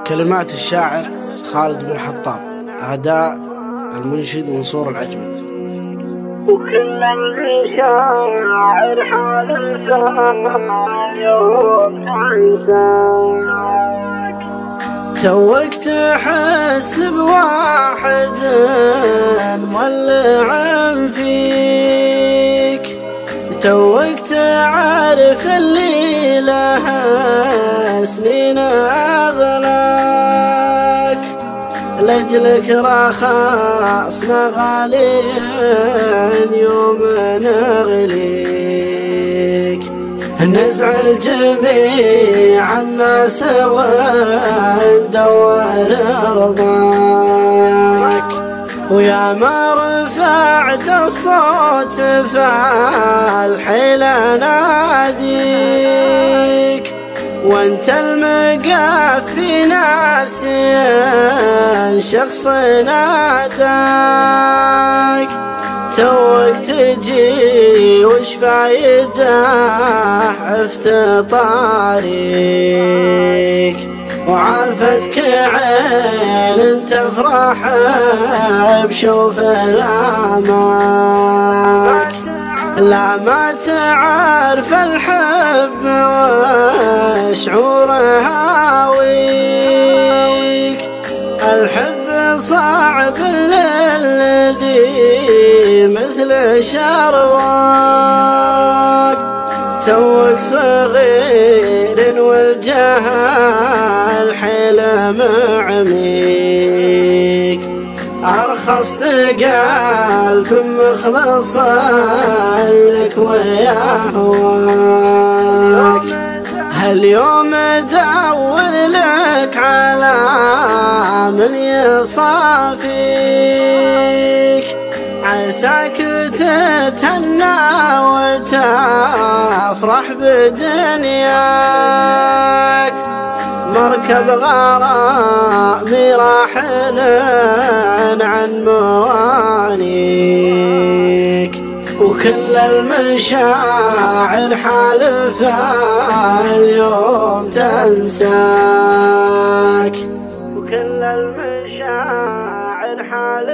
كلمات الشاعر خالد بن حطاب، أداء المنشد منصور العجمي. وكل الشاعر حال الفان يوم تنساك، توك تحس بواحد مولع فيك، توك تعرف اللي لها سنين أغلاك، لأجلك رخصنا غاليا يوم نغليك، نزعل جميع الناس وندور رضاك، ويا ما رفعت الصوت فالحيل ناديك، وانت المقفي ناسيا شخص ناداك، توك تجي وش فايده عفت طاريك، وعافتك عين تفرح بشوف الأماك، لا ما تعرف الحب وشعور هاويك، الحب صعب للذي مثل شرواك، توك صغير والجهل حلم عميك، أرخصت قلب مخلص لك ويهواك، هاليوم دور لك على من يصافيك، عساك تتهنى وتفرح بدنياك، مركب غرامي راحل عن موانيك، وكل المشاعر حالفة اليوم تنساك، وكل المشاعر حالفة